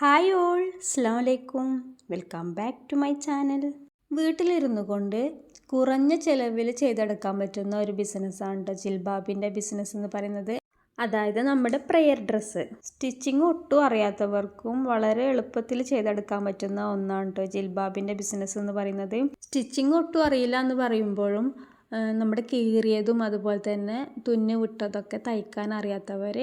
Hi all, അസ്സലാമു അലൈക്കും. Welcome back to my channel. വീട്ടിലിരുന്നു കൊണ്ട് കുറഞ്ഞ ചിലവിൽ ചെയ്തെടുക്കാൻ പറ്റുന്ന ഒരു ബിസിനസ്സാണ് കേട്ടോ ജിൽബാബിൻ്റെ ബിസിനസ് എന്ന് പറയുന്നത്. അതായത് നമ്മുടെ പ്രെയർ ഡ്രസ്സ് സ്റ്റിച്ചിങ് ഒട്ടും അറിയാത്തവർക്കും വളരെ എളുപ്പത്തിൽ ചെയ്തെടുക്കാൻ പറ്റുന്ന ഒന്നാണ് കേട്ടോ ജിൽബാബിൻ്റെ ബിസിനസ് എന്ന് പറയുന്നത്. സ്റ്റിച്ചിങ് ഒട്ടും അറിയില്ല എന്ന് പറയുമ്പോഴും നമ്മുടെ കീറിയതും അതുപോലെ തന്നെ തുന്നി വിട്ടതൊക്കെ തയ്ക്കാൻ അറിയാത്തവർ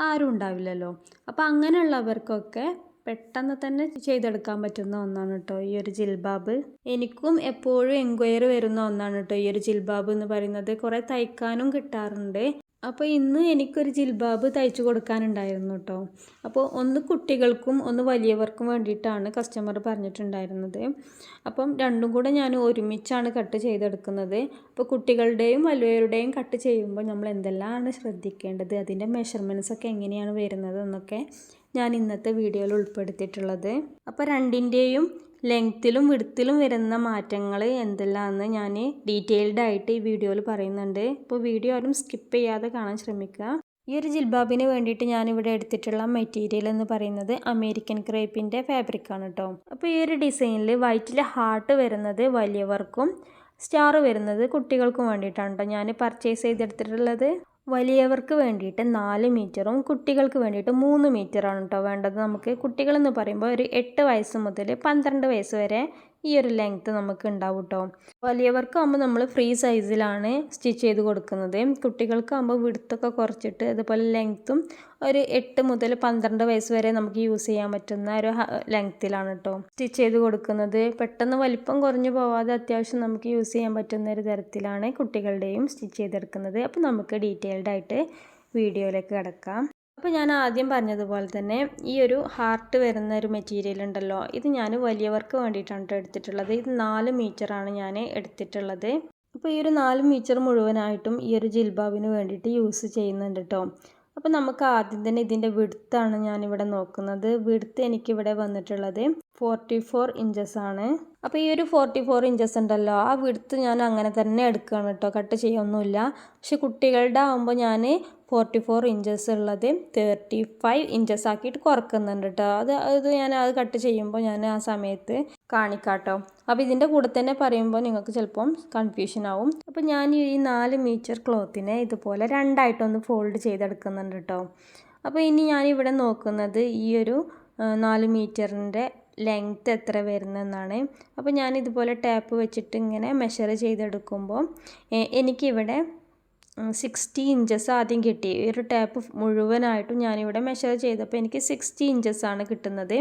ആരും ഉണ്ടാവില്ലല്ലോ. അപ്പോൾ അങ്ങനെയുള്ളവർക്കൊക്കെ പെട്ടെന്ന് തന്നെ ചെയ്തെടുക്കാൻ പറ്റുന്ന ഒന്നാണ് കേട്ടോ ഈ ഒരു ജിൽബാബ്. എനിക്കും എപ്പോഴും എൻക്വയറി വരുന്ന ഒന്നാണ് കേട്ടോ ഈ ഒരു ജിൽബാബ് എന്ന് പറയുന്നത്. കുറേ തയ്ക്കാനും കിട്ടാറുണ്ട്. അപ്പോൾ ഇന്ന് എനിക്കൊരു ജിൽബാബ് തയ്ച്ചു കൊടുക്കാനുണ്ടായിരുന്നു കേട്ടോ. അപ്പോൾ ഒന്ന് കുട്ടികൾക്കും ഒന്ന് വലിയവർക്കും വേണ്ടിയിട്ടാണ് കസ്റ്റമർ പറഞ്ഞിട്ടുണ്ടായിരുന്നത്. അപ്പം രണ്ടും കൂടെ ഞാൻ ഒരുമിച്ചാണ് കട്ട് ചെയ്തെടുക്കുന്നത്. അപ്പോൾ കുട്ടികളുടെയും വലിയവരുടെയും കട്ട് ചെയ്യുമ്പോൾ നമ്മൾ എന്തെല്ലാമാണ് ശ്രദ്ധിക്കേണ്ടത്, അതിൻ്റെ മെഷർമെൻറ്റ്സൊക്കെ എങ്ങനെയാണ് വരുന്നത് എന്നൊക്കെ ഞാൻ ഇന്നത്തെ വീഡിയോയിൽ ഉൾപ്പെടുത്തിയിട്ടുള്ളത്. അപ്പോൾ രണ്ടിൻ്റെയും ലെങ്ത്തിലും വിഡ്ത്തിലും വരുന്ന മാറ്റങ്ങൾ എന്തെല്ലാമെന്ന് ഞാൻ ഡീറ്റെയിൽഡ് ആയിട്ട് ഈ വീഡിയോയിൽ പറയുന്നുണ്ട്. അപ്പോൾ വീഡിയോ ആരും സ്കിപ്പ് ചെയ്യാതെ കാണാൻ ശ്രമിക്കുക. ഈ ഒരു ജിൽബാബിന് വേണ്ടിയിട്ട് ഞാനിവിടെ എടുത്തിട്ടുള്ള മെറ്റീരിയൽ എന്ന് പറയുന്നത് അമേരിക്കൻ ക്രേപ്പിൻ്റെ ഫാബ്രിക്കാണ് കേട്ടോ. അപ്പോൾ ഈ ഒരു ഡിസൈനിൽ വൈറ്റിൽ ഹാർട്ട് വരുന്നത് വലിയവർക്കും സ്റ്റാർ വരുന്നത് കുട്ടികൾക്കും വേണ്ടിയിട്ടാണ് കേട്ടോ ഞാൻ പർച്ചേസ് ചെയ്തെടുത്തിട്ടുള്ളത്. വലിയവർക്ക് വേണ്ടിയിട്ട് 4 മീറ്ററും കുട്ടികൾക്ക് വേണ്ടിയിട്ട് 3 മീറ്ററാണ് കേട്ടോ വേണ്ടത്. നമുക്ക് കുട്ടികളെന്ന് പറയുമ്പോൾ ഒരു 8 വയസ്സ് മുതൽ 12 വയസ്സ് വരെ ഈ ഒരു ലെങ്ത്ത് നമുക്ക് ഉണ്ടാവും കേട്ടോ. വലിയവർക്കാകുമ്പോൾ നമ്മൾ ഫ്രീ സൈസിലാണ് സ്റ്റിച്ച് ചെയ്ത് കൊടുക്കുന്നത്. കുട്ടികൾക്കാകുമ്പോൾ വിഡ്ത്തൊക്കെ കുറച്ചിട്ട് അതുപോലെ ലെങ്ത്തും ഒരു 8 മുതൽ 12 വയസ്സ് വരെ നമുക്ക് യൂസ് ചെയ്യാൻ പറ്റുന്ന ഒരു ലെങ്ത്തിലാണ് കേട്ടോ സ്റ്റിച്ച് ചെയ്ത് കൊടുക്കുന്നത്. പെട്ടെന്ന് വലിപ്പം കുറഞ്ഞു പോവാതെ അത്യാവശ്യം നമുക്ക് യൂസ് ചെയ്യാൻ പറ്റുന്ന ഒരു തരത്തിലാണ് കുട്ടികളുടെയും സ്റ്റിച്ച് ചെയ്തെടുക്കുന്നത്. അപ്പോൾ നമുക്ക് ഡീറ്റെയിൽഡ് ആയിട്ട് വീഡിയോയിലേക്ക് കിടക്കാം. അപ്പോൾ ഞാൻ ആദ്യം പറഞ്ഞതുപോലെ തന്നെ ഈ ഒരു ഹാർട്ട് വരുന്ന ഒരു മെറ്റീരിയൽ ഉണ്ടല്ലോ, ഇത് ഞാൻ വലിയവർക്ക് വേണ്ടിയിട്ടാണ് എടുത്തിട്ടുള്ളത്. ഇത് 4 മീറ്ററാണ് ഞാൻ എടുത്തിട്ടുള്ളത്. അപ്പോൾ ഈ ഒരു 4 മീറ്റർ മുഴുവനായിട്ടും ഈ ഒരു ജിൽബാബിന് വേണ്ടിയിട്ട് യൂസ് ചെയ്യുന്നുണ്ട് കേട്ടോ. അപ്പോൾ നമുക്ക് ആദ്യം തന്നെ ഇതിൻ്റെ വിഡ്ത്താണ് ഞാനിവിടെ നോക്കുന്നത്. വിഡ്ത്ത് എനിക്കിവിടെ വന്നിട്ടുള്ളത് 44 ഇഞ്ചസ് ആണ്. അപ്പോൾ ഈ ഒരു 44 ഇഞ്ചസ് ഉണ്ടല്ലോ, ആ വിഡ്ത്ത് ഞാൻ അങ്ങനെ തന്നെ എടുക്കുകയാണ് കേട്ടോ, കട്ട് ചെയ്യൊന്നുമില്ല. പക്ഷെ കുട്ടികളുടെ ആകുമ്പോൾ ഞാൻ 44 ഇഞ്ചസ് ഉള്ളത് 35 ഇഞ്ചസ് ആക്കിയിട്ട് കുറക്കുന്നുണ്ട് കേട്ടോ. അത് ഞാൻ കട്ട് ചെയ്യുമ്പോൾ ഞാൻ ആ സമയത്ത് കാണിക്കാം കേട്ടോ. അപ്പോൾ ഇതിൻ്റെ കൂടെ തന്നെ പറയുമ്പോൾ നിങ്ങൾക്ക് ചിലപ്പം കൺഫ്യൂഷൻ ആവും. അപ്പോൾ ഞാൻ ഈ 4 മീറ്റർ ക്ലോത്തിനെ ഇതുപോലെ രണ്ടായിട്ടൊന്ന് ഫോൾഡ് ചെയ്തെടുക്കുന്നുണ്ട് കേട്ടോ. അപ്പോൾ ഇനി ഞാനിവിടെ നോക്കുന്നത് ഈ ഒരു 4 മീറ്ററിൻ്റെ ലെങ്ത്ത് എത്ര വരുന്നതെന്നാണ്. അപ്പോൾ ഞാനിതുപോലെ ടാപ്പ് വെച്ചിട്ട് ഇങ്ങനെ മെഷർ ചെയ്തെടുക്കുമ്പോൾ എനിക്കിവിടെ 60 ഇഞ്ചസ് ആദ്യം കിട്ടി. ഈ ഒരു ടാപ്പ് മുഴുവനായിട്ടും ഞാനിവിടെ മെഷർ ചെയ്തപ്പോൾ എനിക്ക് 60 ഇഞ്ചസ് ആണ് കിട്ടുന്നത്.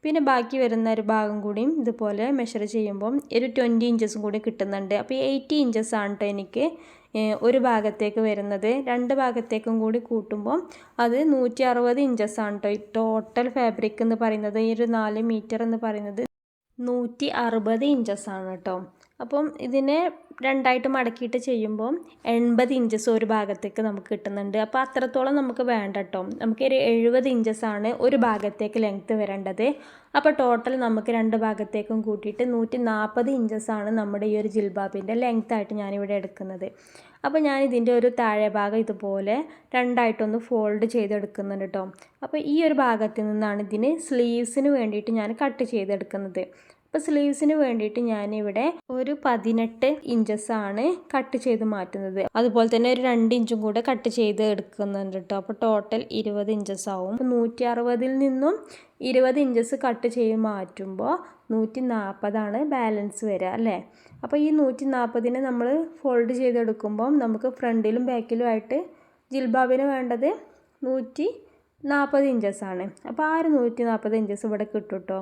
പിന്നെ ബാക്കി വരുന്ന ഒരു ഭാഗം കൂടിയും ഇതുപോലെ മെഷർ ചെയ്യുമ്പോൾ ഒരു 20 ഇഞ്ചസും കൂടി കിട്ടുന്നുണ്ട്. അപ്പോൾ 80 ഇഞ്ചസ് ആണ് കേട്ടോ എനിക്ക് ഒരു ഭാഗത്തേക്ക് വരുന്നത്. 2 ഭാഗത്തേക്കും കൂടി കൂട്ടുമ്പോൾ അത് 160 ഇഞ്ചസ് ആണ് കേട്ടോ. ഈ ടോട്ടൽ ഫാബ്രിക് എന്ന് പറയുന്നത് ഈ ഒരു 4 മീറ്റർ എന്ന് പറയുന്നത് 160 ഇഞ്ചസ് ആണ് കേട്ടോ. അപ്പം ഇതിനെ രണ്ടായിട്ട് മടക്കിയിട്ട് ചെയ്യുമ്പോൾ 80 ഇഞ്ചസ് ഒരു ഭാഗത്തേക്ക് നമുക്ക് കിട്ടുന്നുണ്ട്. അപ്പോൾ അത്രത്തോളം നമുക്ക് വേണ്ട കേട്ടോ. നമുക്ക് ഒരു 70 ഇഞ്ചസ് ആണ് ഒരു ഭാഗത്തേക്ക് ലെങ്ത്ത് വരേണ്ടത്. അപ്പോൾ ടോട്ടൽ നമുക്ക് 2 ഭാഗത്തേക്കും കൂട്ടിയിട്ട് 140 ഇഞ്ചസ് ആണ് നമ്മുടെ ഈ ഒരു ജിൽബാബിൻ്റെ ലെങ്ത്തായിട്ട് ഞാനിവിടെ എടുക്കുന്നത്. അപ്പോൾ ഞാൻ ഇതിൻ്റെ ഒരു താഴെ ഭാഗം ഇതുപോലെ രണ്ടായിട്ടൊന്ന് ഫോൾഡ് ചെയ്തെടുക്കുന്നുണ്ട് കേട്ടോ. അപ്പോൾ ഈ ഒരു ഭാഗത്ത് നിന്നാണ് ഇതിന് സ്ലീവ്സിന് വേണ്ടിയിട്ട് ഞാൻ കട്ട് ചെയ്തെടുക്കുന്നത്. അപ്പോൾ സ്ലീവ്സിന് വേണ്ടിയിട്ട് ഞാനിവിടെ ഒരു 18 ഇഞ്ചസ് ആണ് കട്ട് ചെയ്ത് മാറ്റുന്നത്. അതുപോലെ തന്നെ ഒരു 2 ഇഞ്ചും കൂടെ കട്ട് ചെയ്ത് എടുക്കുന്നുണ്ട് കേട്ടോ. അപ്പോൾ ടോട്ടൽ 20 ഇഞ്ചസ് ആവും. അപ്പോൾ 160 നിന്നും 20 ഇഞ്ചസ് കട്ട് ചെയ്ത് മാറ്റുമ്പോൾ 140 ബാലൻസ് വരിക അല്ലേ. അപ്പോൾ ഈ 140 നമ്മൾ ഫോൾഡ് ചെയ്തെടുക്കുമ്പോൾ നമുക്ക് ഫ്രണ്ടിലും ബാക്കിലും ആയിട്ട് ജിൽബാബിന് വേണ്ടത് 140 ഇഞ്ചസ് ആണ്. അപ്പോൾ ആ ഒരു 140 ഇഞ്ചസ് ഇവിടെ കിട്ടും കേട്ടോ.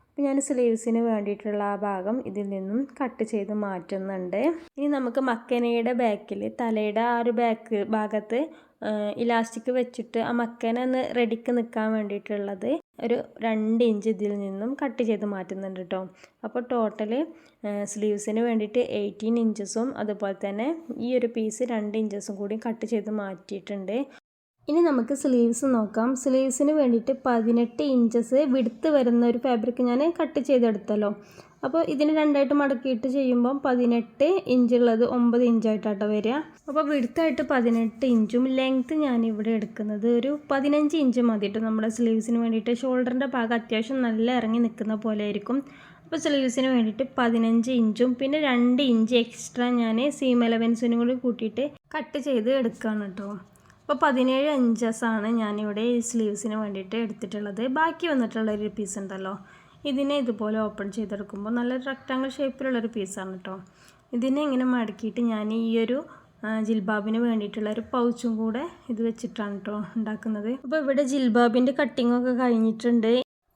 അപ്പോൾ ഞാൻ സ്ലീവ്സിന് വേണ്ടിയിട്ടുള്ള ആ ഭാഗം ഇതിൽ നിന്നും കട്ട് ചെയ്ത് മാറ്റുന്നുണ്ട്. ഇനി നമുക്ക് മക്കനയുടെ ബാക്കിൽ തലയുടെ ആ ഒരു ബാക്ക് ഭാഗത്ത് ഇലാസ്റ്റിക് വെച്ചിട്ട് ആ മക്കനെ ഒന്ന് റെഡിക്ക് നിൽക്കാൻ വേണ്ടിയിട്ടുള്ളത് ഒരു 2 ഇഞ്ച് ഇതിൽ നിന്നും കട്ട് ചെയ്ത് മാറ്റുന്നുണ്ട് കേട്ടോ. അപ്പോൾ ടോട്ടൽ സ്ലീവ്സിന് വേണ്ടിയിട്ട് 18 ഇഞ്ചസും അതുപോലെ തന്നെ ഈ ഒരു പീസ് 2 ഇഞ്ചസും കൂടി കട്ട് ചെയ്ത് മാറ്റിയിട്ടുണ്ട്. ഇനി നമുക്ക് സ്ലീവ്സ് നോക്കാം. സ്ലീവ്സിന് വേണ്ടിയിട്ട് 18 ഇഞ്ചസ് വിഡ്ത്ത് വരുന്ന ഒരു ഫാബ്രിക് ഞാൻ കട്ട് ചെയ്തെടുത്തല്ലോ. അപ്പോൾ ഇതിന് രണ്ടായിട്ട് മടക്കിയിട്ട് ചെയ്യുമ്പം 18 ഇഞ്ചുള്ളത് 9 ഇഞ്ചായിട്ടാട്ടോ വരിക. അപ്പോൾ വിഡ്ത്തായിട്ട് 18 ഇഞ്ചും ലെങ്ത്ത് ഞാനിവിടെ എടുക്കുന്നത് ഒരു 15 ഇഞ്ച് മതിയിട്ട് നമ്മുടെ സ്ലീവ്സിന് വേണ്ടിയിട്ട്. ഷോൾഡറിൻ്റെ ഭാഗം അത്യാവശ്യം നല്ല ഇറങ്ങി നിൽക്കുന്ന പോലെ ആയിരിക്കും. അപ്പോൾ സ്ലീവ്സിന് വേണ്ടിയിട്ട് 15 ഇഞ്ചും പിന്നെ 2 ഇഞ്ച് എക്സ്ട്രാ ഞാൻ സീം എലവൻസിനും കൂടി കൂട്ടിയിട്ട് കട്ട് ചെയ്ത് എടുക്കുകയാണ് കേട്ടോ. അപ്പോൾ 17 ഇഞ്ചസാണ് ഞാനിവിടെ ഈ സ്ലീവ്സിന് വേണ്ടിയിട്ട് എടുത്തിട്ടുള്ളത്. ബാക്കി വന്നിട്ടുള്ളൊരു പീസ് ഉണ്ടല്ലോ, ഇതിനെ ഇതുപോലെ ഓപ്പൺ ചെയ്തെടുക്കുമ്പോൾ നല്ലൊരു റെക്റ്റാങ്കിൾ ഷേപ്പിലുള്ളൊരു പീസാണ് കേട്ടോ. ഇതിനെ ഇങ്ങനെ മടക്കിയിട്ട് ഞാൻ ഈ ഒരു ജിൽബാബിന് വേണ്ടിയിട്ടുള്ള ഒരു പൗച്ചും കൂടെ ഇത് വെച്ചിട്ടാണ് കേട്ടോ ഉണ്ടാക്കുന്നത്. അപ്പോൾ ഇവിടെ ജിൽബാബിൻ്റെ കട്ടിങ്ങൊക്കെ കഴിഞ്ഞിട്ടുണ്ട്.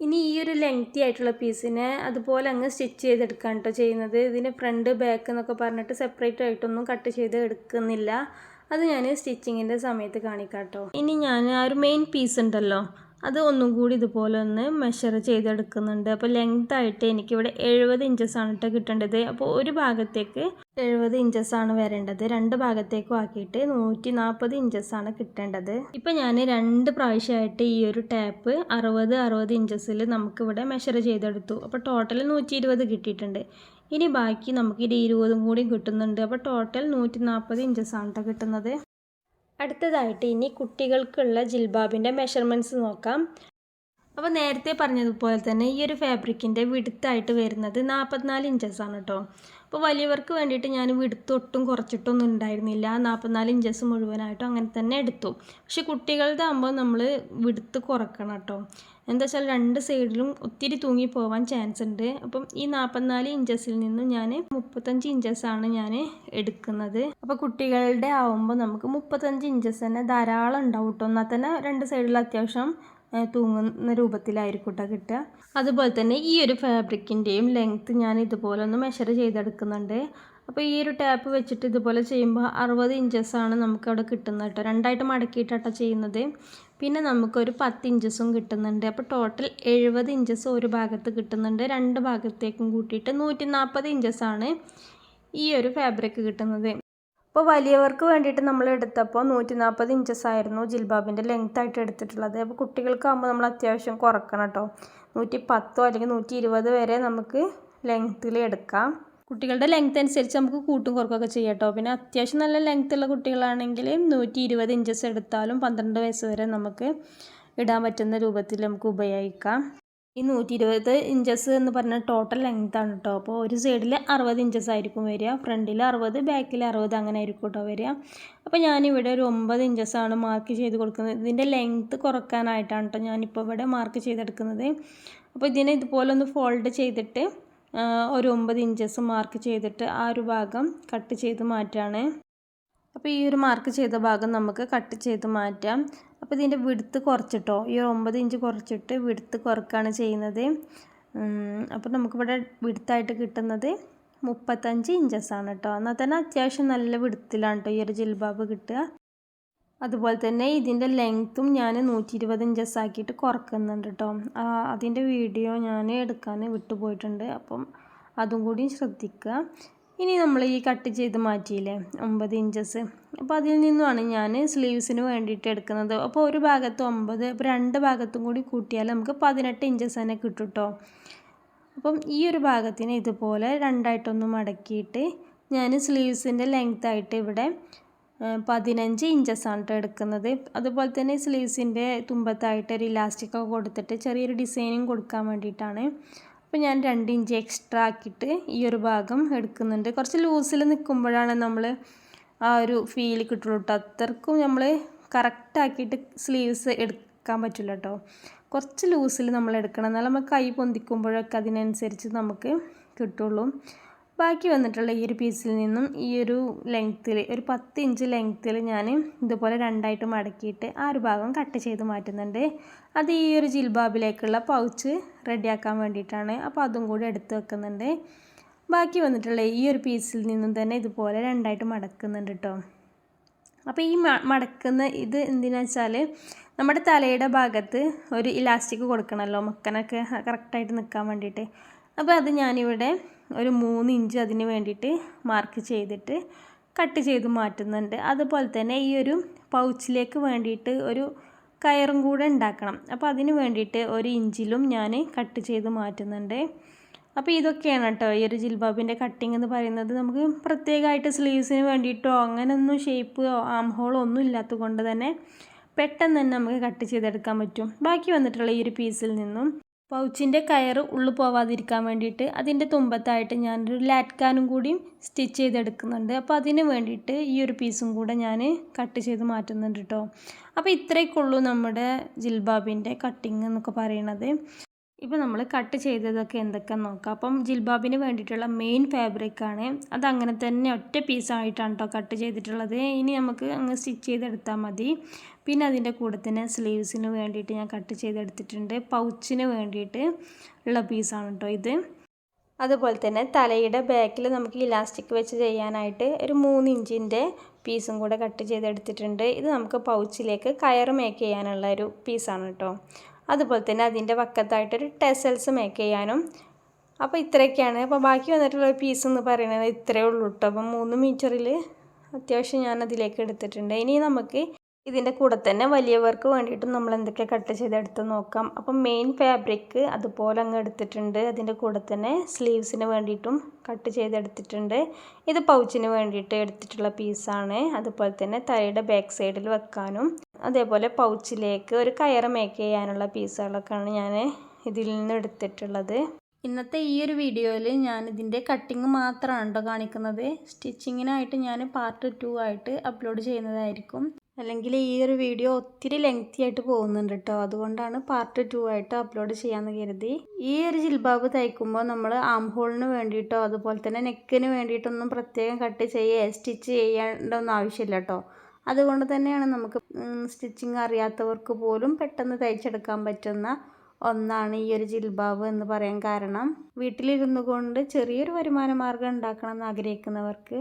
ഇനി ഈ ഒരു ലെങ്തി ആയിട്ടുള്ള പീസിനെ അതുപോലെ അങ്ങ് സ്റ്റിച്ച് ചെയ്തെടുക്കാൻ കേട്ടോ ചെയ്യുന്നത്. ഇതിന് ഫ്രണ്ട് ബാക്ക് എന്നൊക്കെ പറഞ്ഞിട്ട് സെപ്പറേറ്റ് ആയിട്ടൊന്നും കട്ട് ചെയ്ത് എടുക്കുന്നില്ല. അത് ഞാൻ സ്റ്റിച്ചിങ്ങിൻ്റെ സമയത്ത് കാണിക്കാം കേട്ടോ. ഇനി ഞാൻ ആ ഒരു മെയിൻ പീസ് ഉണ്ടല്ലോ, അത് ഒന്നും കൂടി ഇതുപോലെ ഒന്ന് മെഷർ ചെയ്തെടുക്കുന്നുണ്ട്. അപ്പോൾ ലെങ്ത് ആയിട്ട് എനിക്കിവിടെ 70 ഇഞ്ചസാണ് കേട്ടോ കിട്ടേണ്ടത്. അപ്പോൾ ഒരു ഭാഗത്തേക്ക് 70 ഇഞ്ചസാണ് വരേണ്ടത്, രണ്ട് ഭാഗത്തേക്കും ആക്കിയിട്ട് 140 ഇഞ്ചസാണ് കിട്ടേണ്ടത്. ഇപ്പം ഞാൻ 2 പ്രാവശ്യമായിട്ട് ഈ ഒരു ടാപ്പ് 60 ഇഞ്ചസിൽ നമുക്കിവിടെ മെഷർ ചെയ്തെടുത്തു. അപ്പോൾ ടോട്ടൽ 120 കിട്ടിയിട്ടുണ്ട്. ഇനി ബാക്കി നമുക്ക് 20 കൂടി കിട്ടുന്നുണ്ട്. അപ്പോൾ ടോട്ടൽ 140 ഇഞ്ചസാണ് കേട്ടോ കിട്ടുന്നത്. അടുത്തതായിട്ട് ഇനി കുട്ടികൾക്കുള്ള ജിൽബാബിൻ്റെ മെഷർമെൻറ്റ്സ് നോക്കാം. അപ്പോൾ നേരത്തെ പറഞ്ഞതുപോലെ തന്നെ ഈ ഒരു ഫാബ്രിക്കിൻ്റെ വിഡ്ത്തായിട്ട് വരുന്നത് 44 ഇഞ്ചസാണ് കേട്ടോ. അപ്പോൾ വലിയവർക്ക് വേണ്ടിയിട്ട് ഞാൻ വിഡ്ത്ത് ഒട്ടും കുറച്ചിട്ടൊന്നും ഉണ്ടായിരുന്നില്ല, 44 ഇഞ്ചസ് മുഴുവനായിട്ടും അങ്ങനെ തന്നെ എടുത്തു. പക്ഷെ കുട്ടികളുടെ ആകുമ്പോൾ നമ്മൾ വിഡ്ത്ത് കുറക്കണം കേട്ടോ. എന്താ വെച്ചാൽ 2 സൈഡിലും ഒത്തിരി തൂങ്ങി പോകാൻ ചാൻസ് ഉണ്ട്. അപ്പം ഈ 44 ഇഞ്ചസിൽ നിന്നും ഞാൻ 35 ഇഞ്ചസാണ് ഞാൻ എടുക്കുന്നത്. അപ്പോൾ കുട്ടികളുടെ ആവുമ്പോൾ നമുക്ക് 35 ഇഞ്ചസ് തന്നെ ധാരാളം ഉണ്ടാവും കേട്ടോ. എന്നാൽ തന്നെ 2 സൈഡിൽ അത്യാവശ്യം തൂങ്ങുന്ന രൂപത്തിലായിരിക്കും കേട്ടോ കിട്ടുക. അതുപോലെ തന്നെ ഈ ഒരു ഫാബ്രിക്കിൻ്റെയും ലെങ്ത്ത് ഞാൻ ഇതുപോലെ ഒന്ന് മെഷർ ചെയ്തെടുക്കുന്നുണ്ട്. അപ്പോൾ ഈ ഒരു ടാപ്പ് വെച്ചിട്ട് ഇതുപോലെ ചെയ്യുമ്പോൾ 60 ഇഞ്ചസാണ് നമുക്കവിടെ കിട്ടുന്നത് കേട്ടോ. രണ്ടായിട്ട് മടക്കിയിട്ടാണ് ചെയ്യുന്നത്. പിന്നെ നമുക്കൊരു 10 ഇഞ്ചസും കിട്ടുന്നുണ്ട്. അപ്പോൾ ടോട്ടൽ 70 ഇഞ്ചസ് ഒരു ഭാഗത്ത് കിട്ടുന്നുണ്ട്. രണ്ട് ഭാഗത്തേക്കും കൂട്ടിയിട്ട് 140 ഇഞ്ചസാണ് ഈ ഒരു ഫാബ്രിക് കിട്ടുന്നത്. അപ്പോൾ വലിയവർക്ക് വേണ്ടിയിട്ട് നമ്മൾ എടുത്തപ്പോൾ 140 ഇഞ്ചസ് ആയിരുന്നു ജിൽബാബിൻ്റെ ലെങ്ത് ആയിട്ട് എടുത്തിട്ടുള്ളത്. അപ്പോൾ കുട്ടികൾക്കാകുമ്പോൾ നമ്മൾ അത്യാവശ്യം കുറക്കണം കേട്ടോ. 110 അല്ലെങ്കിൽ 120 വരെ നമുക്ക് ലെങ്ത്തിൽ എടുക്കാം. കുട്ടികളുടെ ലെങ്ത് അനുസരിച്ച് നമുക്ക് കൂട്ടും കുറക്കൊക്കെ ചെയ്യാം കേട്ടോ. പിന്നെ അത്യാവശ്യം നല്ല ലെങ്ത് ഉള്ള കുട്ടികളാണെങ്കിൽ 120 ഇഞ്ചസ് എടുത്താലും 12 വയസ്സ് വരെ നമുക്ക് ഇടാൻ പറ്റുന്ന രൂപത്തിൽ നമുക്ക് ഉപയോഗിക്കാം. ഈ 120 ഇഞ്ചസ് എന്ന് പറഞ്ഞാൽ ടോട്ടൽ ലെങ്ത്താണ് കേട്ടോ. അപ്പോൾ ഒരു സൈഡിൽ 60 ഇഞ്ചസ് ആയിരിക്കും വരിക, ഫ്രണ്ടിൽ 60, ബാക്കിൽ 60 അങ്ങനെ ആയിരിക്കും കേട്ടോ വരിക. അപ്പോൾ ഞാനിവിടെ ഒരു 9 ഇഞ്ചസാണ് മാർക്ക് ചെയ്ത് കൊടുക്കുന്നത്. ഇതിൻ്റെ ലെങ്ത്ത് കുറക്കാനായിട്ടാണ് കേട്ടോ ഞാനിപ്പോൾ ഇവിടെ മാർക്ക് ചെയ്തെടുക്കുന്നത്. അപ്പോൾ ഇതിനെ ഇതുപോലെ ഒന്ന് ഫോൾഡ് ചെയ്തിട്ട് ഒരു 9 ഇഞ്ചസ് മാർക്ക് ചെയ്തിട്ട് ആ ഒരു ഭാഗം കട്ട് ചെയ്ത് മാറ്റാണ്. അപ്പോൾ ഈ ഒരു മാർക്ക് ചെയ്ത ഭാഗം നമുക്ക് കട്ട് ചെയ്ത് മാറ്റാം. അപ്പോൾ ഇതിൻ്റെ വിഡ്ത്ത് കുറച്ചിട്ടോ, ഈ 9 ഇഞ്ച് കുറച്ചിട്ട് വിഡ്ത്ത് കുറക്കുകയാണ് ചെയ്യുന്നത്. അപ്പോൾ നമുക്കിവിടെ വിഡ്ത്തായിട്ട് കിട്ടുന്നത് 35 ഇഞ്ചസാണ് കേട്ടോ. എന്നാൽ തന്നെ അത്യാവശ്യം നല്ല വിഡ്ത്തിലാണ് കേട്ടോ ഈ ഒരു ജിൽബാബ് കിട്ടുക. അതുപോലെ തന്നെ ഇതിൻ്റെ ലെങ്ത്തും ഞാൻ 120 ഇഞ്ചസ് ആക്കിയിട്ട് കുറക്കുന്നുണ്ട് കേട്ടോ. അതിൻ്റെ വീഡിയോ ഞാൻ എടുക്കാൻ വിട്ടുപോയിട്ടുണ്ട്, അപ്പം അതും കൂടി ശ്രദ്ധിക്കുക. ഇനി നമ്മൾ ഈ കട്ട് ചെയ്ത് മാറ്റിയില്ലേ 9 ഇഞ്ചസ്, അപ്പോൾ അതിൽ നിന്നുമാണ് ഞാൻ സ്ലീവ്സിന് വേണ്ടിയിട്ട് എടുക്കുന്നത്. അപ്പോൾ ഒരു ഭാഗത്ത് 9, അപ്പോൾ രണ്ട് ഭാഗത്തും കൂടി കൂട്ടിയാൽ നമുക്ക് 18 ഇഞ്ചസ് തന്നെ കിട്ടും കേട്ടോ. അപ്പം ഈ ഒരു ഭാഗത്തിന് ഇതുപോലെ രണ്ടായിട്ടൊന്ന് മടക്കിയിട്ട് ഞാൻ സ്ലീവ്സിൻ്റെ ലെങ്ത്തായിട്ട് ഇവിടെ 15 ഇഞ്ചസാണ് കേട്ടോ എടുക്കുന്നത്. അതുപോലെ തന്നെ സ്ലീവ്സിൻ്റെ തുമ്പത്തായിട്ട് ഒരു ഇലാസ്റ്റിക്കൊക്കെ കൊടുത്തിട്ട് ചെറിയൊരു ഡിസൈനിങ് കൊടുക്കാൻ വേണ്ടിയിട്ടാണ്. അപ്പോൾ ഞാൻ 2 ഇഞ്ച് എക്സ്ട്രാ ആക്കിയിട്ട് ഈ ഒരു ഭാഗം എടുക്കുന്നുണ്ട്. കുറച്ച് ലൂസിൽ നിൽക്കുമ്പോഴാണ് നമ്മൾ ആ ഒരു ഫീൽ കിട്ടുള്ളൂ കേട്ടോ. അത്രക്കും നമ്മൾ കറക്റ്റാക്കിയിട്ട് സ്ലീവ്സ് എടുക്കാൻ പറ്റില്ല കേട്ടോ. കുറച്ച് ലൂസിൽ നമ്മൾ എടുക്കണം, എന്നാലും നമുക്ക് കൈ പൊന്തിക്കുമ്പോഴൊക്കെ അതിനനുസരിച്ച് നമുക്ക് കിട്ടുള്ളൂ. ബാക്കി വന്നിട്ടുള്ള ഈ ഒരു പീസിൽ നിന്നും ഈ ഒരു ലെങ്ത്തിൽ ഒരു 10 ഇഞ്ച് ലെങ്ത്തിൽ ഞാൻ ഇതുപോലെ രണ്ടായിട്ട് മടക്കിയിട്ട് ആ ഒരു ഭാഗം കട്ട് ചെയ്ത് മാറ്റുന്നുണ്ട്. അത് ഈ ഒരു ജിൽബാബിലേക്കുള്ള പൗച്ച് റെഡിയാക്കാൻ വേണ്ടിയിട്ടാണ്. അപ്പോൾ അതും കൂടി എടുത്ത് വെക്കുന്നുണ്ട്. ബാക്കി വന്നിട്ടുള്ള ഈ ഒരു പീസിൽ നിന്നും തന്നെ ഇതുപോലെ രണ്ടായിട്ട് മടക്കുന്നുണ്ട് കേട്ടോ. അപ്പോൾ ഈ മടക്കുന്ന ഇത് എന്തിനാ വെച്ചാൽ നമ്മുടെ തലയുടെ ഭാഗത്ത് ഒരു ഇലാസ്റ്റിക് കൊടുക്കണമല്ലോ, മക്കനൊക്കെ കറക്റ്റായിട്ട് നിൽക്കാൻ വേണ്ടിയിട്ട്. അപ്പോൾ അത് ഞാനിവിടെ ഒരു 3 ഇഞ്ച് അതിന് വേണ്ടിയിട്ട് മാർക്ക് ചെയ്തിട്ട് കട്ട് ചെയ്ത് മാറ്റുന്നുണ്ട്. അതുപോലെ തന്നെ ഈ ഒരു പൗച്ചിലേക്ക് വേണ്ടിയിട്ട് ഒരു കയറും കൂടെ ഉണ്ടാക്കണം. അപ്പോൾ അതിന് വേണ്ടിയിട്ട് 1 ഇഞ്ചിലും ഞാൻ കട്ട് ചെയ്ത് മാറ്റുന്നുണ്ട്. അപ്പോൾ ഇതൊക്കെയാണ് കേട്ടോ ഈ ഒരു ജിൽബാബിൻ്റെ കട്ടിങ് എന്ന് പറയുന്നത്. നമുക്ക് പ്രത്യേകമായിട്ട് സ്ലീവ്സിന് വേണ്ടിയിട്ടോ അങ്ങനെയൊന്നും ഷേപ്പോ ആം ഹോളോ ഒന്നും ഇല്ലാത്തത് കൊണ്ട് തന്നെ പെട്ടെന്ന് തന്നെ നമുക്ക് കട്ട് ചെയ്തെടുക്കാൻ പറ്റും. ബാക്കി വന്നിട്ടുള്ള ഈ ഒരു പീസിൽ നിന്നും പൗച്ചിൻ്റെ കയറ് ഉള്ളു പോവാതിരിക്കാൻ വേണ്ടിയിട്ട് അതിൻ്റെ തുമ്പത്തായിട്ട് ഞാനൊരു ലാറ്റ്കാനും കൂടി സ്റ്റിച്ച് ചെയ്തെടുക്കുന്നുണ്ട്. അപ്പോൾ അതിന് വേണ്ടിയിട്ട് ഈ ഒരു പീസും കൂടെ ഞാൻ കട്ട് ചെയ്ത് മാറ്റുന്നുണ്ട് കേട്ടോ. അപ്പോൾ ഇത്രയൊക്കെയുള്ളൂ നമ്മുടെ ജിൽബാബിൻ്റെ കട്ടിങ് എന്നൊക്കെ പറയണത്. ഇപ്പോൾ നമ്മൾ കട്ട് ചെയ്തതൊക്കെ എന്തൊക്കെയാണെന്ന് നോക്കാം. അപ്പം ജിൽബാബിന് വേണ്ടിയിട്ടുള്ള മെയിൻ ഫാബ്രിക്കാണ് അത്, അങ്ങനെ തന്നെ ഒറ്റ പീസായിട്ടാണ് കേട്ടോ കട്ട് ചെയ്തിട്ടുള്ളത്. ഇനി നമുക്ക് അങ്ങ് സ്റ്റിച്ച് ചെയ്തെടുത്താൽ മതി. പിന്നെ അതിൻ്റെ കൂടെ തന്നെ സ്ലീവ്സിന് വേണ്ടിയിട്ട് ഞാൻ കട്ട് ചെയ്തെടുത്തിട്ടുണ്ട്. പൗച്ചിന് വേണ്ടിയിട്ട് ഉള്ള പീസാണ് കേട്ടോ ഇത്. അതുപോലെ തന്നെ തലയുടെ ബാക്കിൽ നമുക്ക് ഇലാസ്റ്റിക് വെച്ച് ചെയ്യാനായിട്ട് ഒരു 3 ഇഞ്ചിൻ്റെ പീസും കൂടെ കട്ട് ചെയ്തെടുത്തിട്ടുണ്ട്. ഇത് നമുക്ക് പൗച്ചിലേക്ക് കയറ് മേക്ക് ചെയ്യാനുള്ള ഒരു പീസാണ് കേട്ടോ. അതുപോലെ തന്നെ അതിൻ്റെ വക്കത്തായിട്ടൊരു ടെസൽസ് മേക്ക് ചെയ്യാനും. അപ്പോൾ ഇത്രയൊക്കെയാണ്. അപ്പോൾ ബാക്കി വന്നിട്ടുള്ള പീസ് എന്ന് പറയുന്നത് ഇത്രയേ ഉള്ളൂ കേട്ടോ. അപ്പം 3 മീറ്ററിൽ അത്യാവശ്യം ഞാൻ അതിലേക്ക് എടുത്തിട്ടുണ്ട്. ഇനി നമുക്ക് ഇതിൻ്റെ കൂടെ തന്നെ വലിയവർക്ക് വേണ്ടിയിട്ടും നമ്മൾ എന്തൊക്കെ കട്ട് ചെയ്തെടുത്ത് നോക്കാം. അപ്പം മെയിൻ ഫാബ്രിക് അതുപോലെ അങ്ങ് എടുത്തിട്ടുണ്ട്. അതിൻ്റെ കൂടെ തന്നെ സ്ലീവ്സിന് വേണ്ടിയിട്ടും കട്ട് ചെയ്തെടുത്തിട്ടുണ്ട്. ഇത് പൗച്ചിന് വേണ്ടിയിട്ട് എടുത്തിട്ടുള്ള പീസാണ്. അതുപോലെ തന്നെ തലയുടെ ബാക്ക് സൈഡിൽ വെക്കാനും അതേപോലെ പൗച്ചിലേക്ക് ഒരു കയറ് മേക്ക് ചെയ്യാനുള്ള പീസുകളൊക്കെയാണ് ഞാൻ ഇതിൽ നിന്ന് എടുത്തിട്ടുള്ളത്. ഇന്നത്തെ ഈ ഒരു വീഡിയോയിൽ ഞാൻ ഇതിൻ്റെ കട്ടിങ് മാത്രമാണ് കേട്ടോ കാണിക്കുന്നത്. സ്റ്റിച്ചിങ്ങിനായിട്ട് ഞാൻ പാർട്ട് 2 ആയിട്ട് അപ്ലോഡ് ചെയ്യുന്നതായിരിക്കും. അല്ലെങ്കിൽ ഈ ഒരു വീഡിയോ ഒത്തിരി ലെങ്തി ആയിട്ട് പോകുന്നുണ്ട് കേട്ടോ. അതുകൊണ്ടാണ് പാർട്ട് 2 ആയിട്ട് അപ്ലോഡ് ചെയ്യാമെന്ന് കരുതി. ഈ ഒരു ജിൽബാബ് തയ്ക്കുമ്പോൾ നമ്മൾ ആം ഹോളിന് വേണ്ടിയിട്ടോ അതുപോലെ തന്നെ നെക്കിന് വേണ്ടിയിട്ടൊന്നും പ്രത്യേകം കട്ട് സ്റ്റിച്ച് ചെയ്യേണ്ടൊന്നും ആവശ്യമില്ല കേട്ടോ. അതുകൊണ്ട് തന്നെയാണ് നമുക്ക് സ്റ്റിച്ചിങ് അറിയാത്തവർക്ക് പോലും പെട്ടെന്ന് തയ്ച്ചെടുക്കാൻ പറ്റുന്ന ഒന്നാണ് ഈ ഒരു ജിൽബാബ് എന്ന് പറയാൻ കാരണം. വീട്ടിലിരുന്നു കൊണ്ട് ചെറിയൊരു വരുമാന മാർഗ്ഗം ഉണ്ടാക്കണം എന്ന് ആഗ്രഹിക്കുന്നവർക്ക്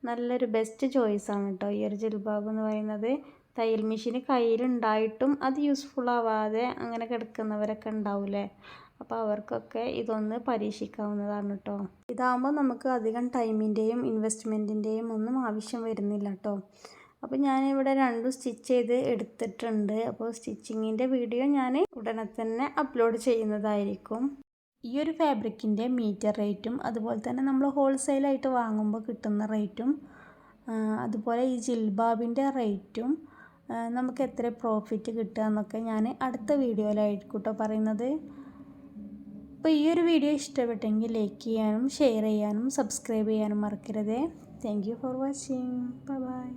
നല്ലൊരു ബെസ്റ്റ് ചോയ്സാണ് കേട്ടോ ഈ ഒരു ജിൽബാബ് എന്ന് പറയുന്നത്. തയ്യൽ മെഷീൻ കയ്യിലുണ്ടായിട്ടും അത് യൂസ്ഫുൾ ആവാതെ അങ്ങനെ കിടക്കുന്നവരൊക്കെ ഉണ്ടാവില്ലേ. അപ്പോൾ അവർക്കൊക്കെ ഇതൊന്ന് പരീക്ഷിക്കാവുന്നതാണ് കേട്ടോ. ഇതാകുമ്പോൾ നമുക്ക് അധികം ടൈമിൻ്റെയും ഇൻവെസ്റ്റ്മെൻറ്റിൻ്റെയും ഒന്നും ആവശ്യം വരുന്നില്ല കേട്ടോ. അപ്പോൾ ഞാനിവിടെ 2 സ്റ്റിച്ച് ചെയ്ത് എടുത്തിട്ടുണ്ട്. അപ്പോൾ സ്റ്റിച്ചിങ്ങിൻ്റെ വീഡിയോ ഞാൻ ഉടനെ തന്നെ അപ്ലോഡ് ചെയ്യുന്നതായിരിക്കും. ഈ ഒരു ഫാബ്രിക്കിൻ്റെ മീറ്റർ റേറ്റും അതുപോലെ തന്നെ നമ്മൾ ഹോൾസെയിലായിട്ട് വാങ്ങുമ്പോൾ കിട്ടുന്ന റേറ്റും അതുപോലെ ഈ ജിൽബാബിൻ്റെ റേറ്റും നമുക്ക് എത്ര പ്രോഫിറ്റ് കിട്ടുക എന്നൊക്കെ ഞാൻ അടുത്ത വീഡിയോയിലായിരിക്കും കേട്ടോ പറയുന്നത്. അപ്പോൾ ഈ ഒരു വീഡിയോ ഇഷ്ടപ്പെട്ടെങ്കിൽ ലൈക്ക് ചെയ്യാനും ഷെയർ ചെയ്യാനും സബ്സ്ക്രൈബ് ചെയ്യാനും മറക്കരുത്. Thank you for watching. Bye bye.